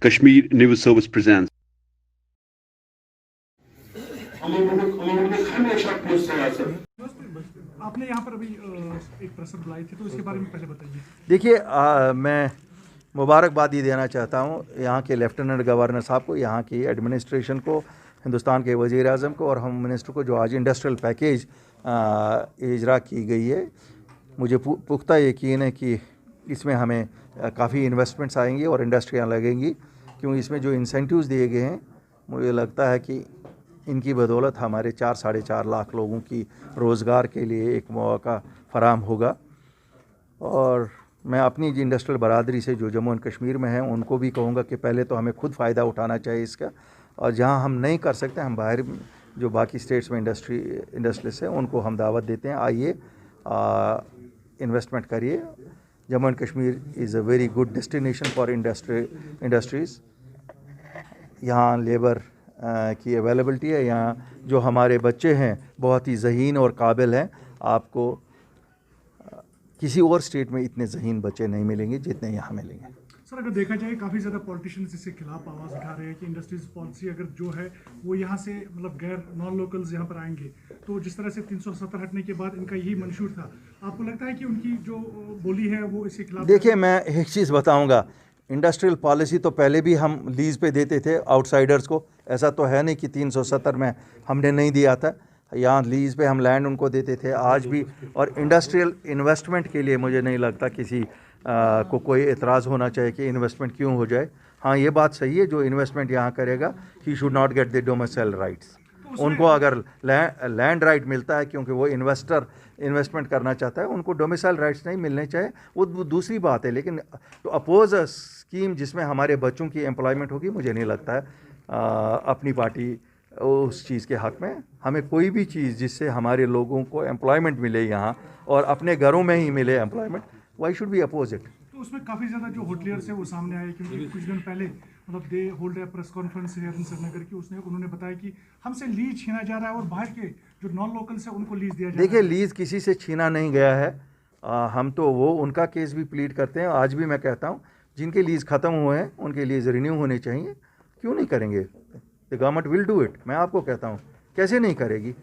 Kashmir News Service presents. आपने यहाँ पर अभी एक प्रेस बुलाई थी, तो इसके बारे में पहले बताइए। देखिए, मैं मुबारकबादी देना चाहता हूँ यहाँ के लेफ्टिनेंट गवर्नर साहब को, यहाँ की एडमिनिस्ट्रेशन को, हिंदुस्तान के वज़ीर आज़म को और होम मिनिस्टर को, जो आज इंडस्ट्रियल पैकेज इजरा की गई है। मुझे पुख्ता यकीन है कि इसमें हमें काफ़ी इन्वेस्टमेंट्स आएंगी और इंडस्ट्रियाँ लगेंगी, क्योंकि इसमें जो इंसेंटिव्स दिए गए हैं, मुझे लगता है कि इनकी बदौलत हमारे 4-4.5 लाख लोगों की रोज़गार के लिए एक मौका फराहम होगा। और मैं अपनी इंडस्ट्रियल बरादरी से जो जम्मू एंड कश्मीर में हैं उनको भी कहूँगा कि पहले तो हमें खुद फ़ायदा उठाना चाहिए इसका, और जहाँ हम नहीं कर सकते, हम बाहर जो बाकी स्टेट्स में इंडस्ट्रीज हैं उनको हम दावत देते हैं, आइए इन्वेस्टमेंट करिए। Jammu and Kashmir is a very good destination for industries. यहाँ लेबर की अवेलेबिलिटी है, यहाँ जो हमारे बच्चे हैं बहुत ही ज़हीन और काबिल हैं। आपको किसी और स्टेट में इतने ज़हीन बच्चे नहीं मिलेंगे जितने यहाँ मिलेंगे। सर, अगर देखा जाए काफ़ी ज़्यादा पॉलिटिशियंस इसके खिलाफ आवाज़ उठा रहे हैं कि इंडस्ट्रीज पॉलिसी अगर जो है वो यहाँ से मतलब गैर नॉन लोकल्स यहाँ पर आएंगे, तो जिस तरह से 370 हटने के बाद इनका यही मंशूर था, आपको लगता है कि उनकी जो बोली है वो इसके खिलाफ? देखिए, मैं एक चीज़ बताऊँगा, इंडस्ट्रियल पॉलिसी तो पहले भी हम लीज़ पे देते थे आउटसाइडर्स को। ऐसा तो है नहीं कि 370 में हमने नहीं दिया था, यहाँ लीज़ पे हम लैंड उनको देते थे आज भी। और इंडस्ट्रियल इन्वेस्टमेंट के लिए मुझे नहीं लगता किसी को कोई एतराज़ होना चाहिए कि इन्वेस्टमेंट क्यों हो जाए। हाँ, ये बात सही है, जो इन्वेस्टमेंट यहाँ करेगा he should not get the domicile rights. उनको अगर लैंड राइट मिलता है क्योंकि वो इन्वेस्टमेंट करना चाहता है, उनको डोमिसाइल राइट्स नहीं मिलने चाहिए, वो दूसरी बात है। लेकिन तो अपोज अ स्कीम जिसमें हमारे बच्चों की एम्प्लॉयमेंट होगी, मुझे नहीं लगता है अपनी पार्टी उस चीज़ के हक़ में। हमें कोई भी चीज़ जिससे हमारे लोगों को एम्प्लॉयमेंट मिले यहाँ और अपने घरों में ही मिले employment, why should be oppose it. तो उसमें काफ़ी ज़्यादा जो होटलियर्स है वो सामने आए, क्योंकि कुछ दिन पहले मतलब दे होल्ड है प्रेस कॉन्फ्रेंस है श्रीनगर की, उन्होंने बताया कि हमसे लीज छीना जा रहा है और बाहर के जो नॉन लोकल्स है उनको लीज दिया जा रहा है। देखिए, लीज किसी से छीना नहीं गया है। हम तो वो उनका केस भी प्लीड करते हैं। आज भी मैं कहता हूँ, जिनके लीज ख़त्म हुए हैं उनके लीज रिन्यू होने चाहिए। क्यों नहीं करेंगे? The government will do it. मैं आपको कहता हूँ, कैसे नहीं करेगी?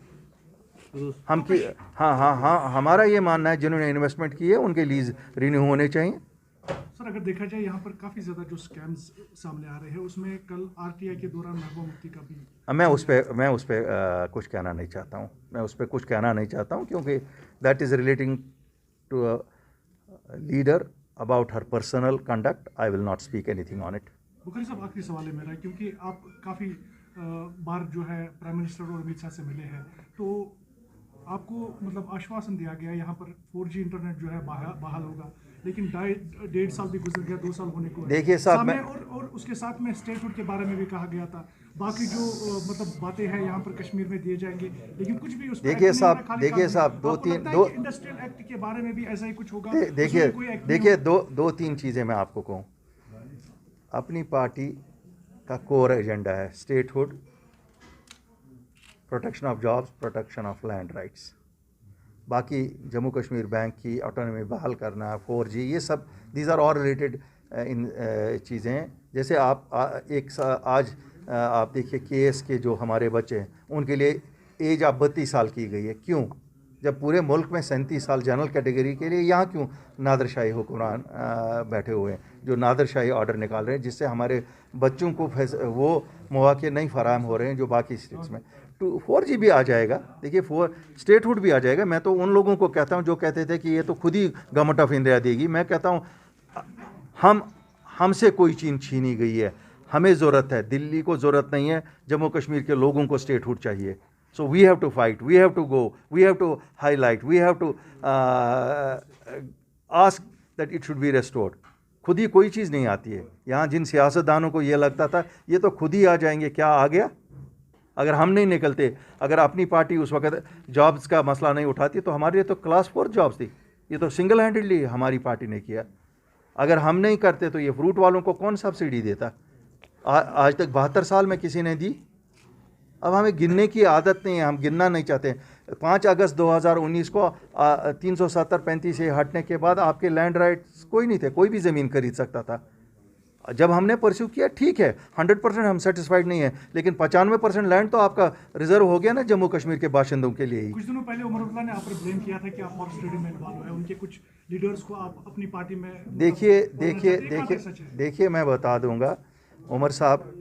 हम की हाँ, हमारा ये मानना है जिन्होंने इन्वेस्टमेंट की है उनके लीज रिन्यू होने चाहिए। सर, अगर देखा जाए यहाँ पर काफ़ी ज़्यादा जो स्कैम्स सामने आ रहे हैं, उसमें कल आरटीआई के दौरान महबूबा मुफ्ती का भी मैं उस पर कुछ कहना नहीं चाहता हूँ क्योंकि that is relating to a leader about her personal conduct. I will not speak anything on it. Bukhari sahab, आखिरी सवाल है मेरा, क्योंकि आप काफ़ी बार जो है प्राइम मिनिस्टर और अमित शाह से मिले हैं, तो आपको मतलब आश्वासन दिया गया यहाँ पर 4G इंटरनेट जो है बहाल होगा, लेकिन 1.5 साल भी गुजर गया, 2 साल होने को। देखिए साहब, और उसके साथ में स्टेटहुड के बारे में भी कहा गया था, बाकी जो मतलब बातें हैं यहाँ पर कश्मीर में दिए जाएंगे, लेकिन कुछ भी उस पर देखिए साहब, इंडस्ट्रियल एक्ट के बारे में भी ऐसा ही कुछ होगा? देखिए, दो तीन चीज़ें मैं आपको कहूँ। अपनी पार्टी का कोर एजेंडा है statehood, protection of jobs, protection of land rights. बाकी जम्मू कश्मीर बैंक की ऑटोनॉमी बहाल करना, 4G, ये सब दीज आर ऑल रिलेटेड इन चीज़ें हैं। जैसे आज आप देखिए केएस के जो हमारे बच्चे हैं उनके लिए एज अब 32 साल की गई है। क्यों? जब पूरे मुल्क में 37 साल जनरल कैटेगरी के लिए, यहाँ क्यों नादरशाही हुक्मरान बैठे हुए हैं जो नादरशाही ऑर्डर निकाल रहे हैं, जिससे हमारे बच्चों को वो मौके नहीं फराहम हो रहे हैं जो बाकी स्टेट्स में। 4G भी आ जाएगा। देखिए, स्टेटहुड भी आ जाएगा। मैं तो उन लोगों को कहता हूं जो कहते थे कि ये तो खुद ही गवर्नमेंट ऑफ इंडिया देगी। मैं कहता हूं हमसे कोई चीज़ छीनी गई है। हमें ज़रूरत है, दिल्ली को ज़रूरत नहीं है, जम्मू कश्मीर के लोगों को स्टेटहुड चाहिए। So we have to fight, we have to go, we have to highlight, we have to ask that it should be restored. खुद ही कोई चीज़ नहीं आती है। यहाँ जिन सियासतदानों को ये लगता था ये तो खुद ही आ जाएंगे, क्या आ गया? अगर हम नहीं निकलते, अगर अपनी पार्टी उस वक्त जॉब्स का मसला नहीं उठाती, तो हमारे लिए तो क्लास 4 जॉब्स थी। ये तो सिंगल हैंडेडली हमारी पार्टी ने किया। अगर हम नहीं करते तो ये फ्रूट वालों को कौन सब्सिडी देता? आज तक 72 साल में किसी ने दी। अब हमें गिनने की आदत नहीं है, हम गिनना नहीं चाहते। 5 अगस्त 2019 को 370-35 से हटने के बाद आपके लैंड राइट्स कोई नहीं थे, कोई भी ज़मीन खरीद सकता था। जब हमने परस्यू किया ठीक है, 100% हम सेटिस्फाइड नहीं है, लेकिन 95% लैंड तो आपका रिजर्व हो गया ना जम्मू कश्मीर के बाशिंदों के लिए ही। कुछ दिनों पहले उमर अब्दुल्ला ने आप पर ब्लेम किया था कि आप हॉर्स ट्रेडिंग में इन्वॉल्व है, उनके कुछ लीडर्स को आप अपनी पार्टी में देखिए मैं बता दूंगा, उमर साहब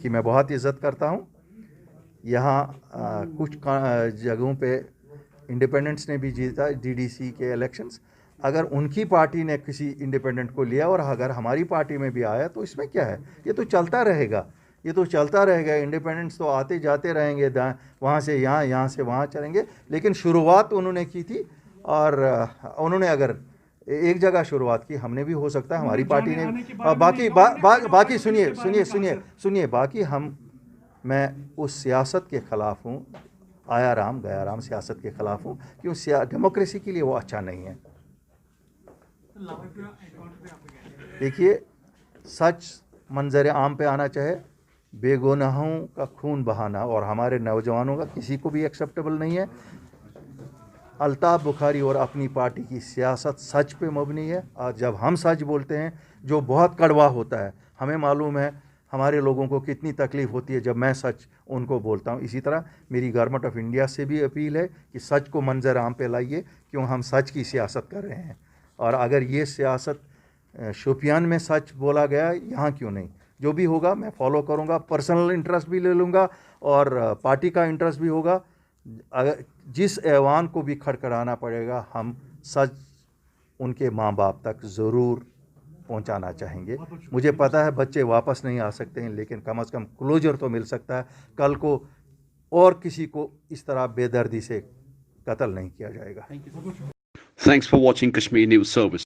की मैं बहुत इज़्ज़त करता हूँ। यहाँ कुछ जगहों पे इंडिपेंडेंट्स ने भी जीता डीडीसी के इलेक्शंस। अगर उनकी पार्टी ने किसी इंडिपेंडेंट को लिया और अगर हमारी पार्टी में भी आया तो इसमें क्या है, ये तो चलता रहेगा, ये तो चलता रहेगा। इंडिपेंडेंट्स तो आते जाते रहेंगे, वहाँ से यहाँ, यहाँ से वहाँ चलेंगे, लेकिन शुरुआत उन्होंने की थी और उन्होंने अगर एक जगह शुरुआत की, हमने भी हो सकता है हमारी पार्टी ने बाकी सुनिए बाकी मैं उस सियासत के ख़िलाफ़ हूँ, आया राम गया राम सियासत के ख़िलाफ़ हूँ, क्यों डेमोक्रेसी के लिए वो अच्छा नहीं है। देखिए, सच मंजर आम पे आना चाहे, बेगुनाहों का खून बहाना और हमारे नौजवानों का किसी को भी एक्सेप्टेबल नहीं है। अल्ताफ़ बुखारी और अपनी पार्टी की सियासत सच पे मबनी है, और जब हम सच बोलते हैं जो बहुत कड़वा होता है, हमें मालूम है हमारे लोगों को कितनी तकलीफ़ होती है जब मैं सच उनको बोलता हूँ। इसी तरह मेरी गवर्नमेंट ऑफ इंडिया से भी अपील है कि सच को मंजर आम पे लाइए, क्यों हम सच की सियासत कर रहे हैं। और अगर ये सियासत शोपियान में सच बोला गया, यहाँ क्यों नहीं? जो भी होगा मैं फॉलो करूँगा, पर्सनल इंटरेस्ट भी ले लूँगा और पार्टी का इंटरेस्ट भी होगा। अगर जिस ऐवान को भी खड़खड़ाना पड़ेगा, हम सच उनके माँ बाप तक ज़रूर पहुंचाना चाहेंगे। मुझे पता है बच्चे वापस नहीं आ सकते हैं, लेकिन कम से कम क्लोजर तो मिल सकता है, कल को और किसी को इस तरह बेदर्दी से कत्ल नहीं किया जाएगा। Thanks for watching Kashmir News Service.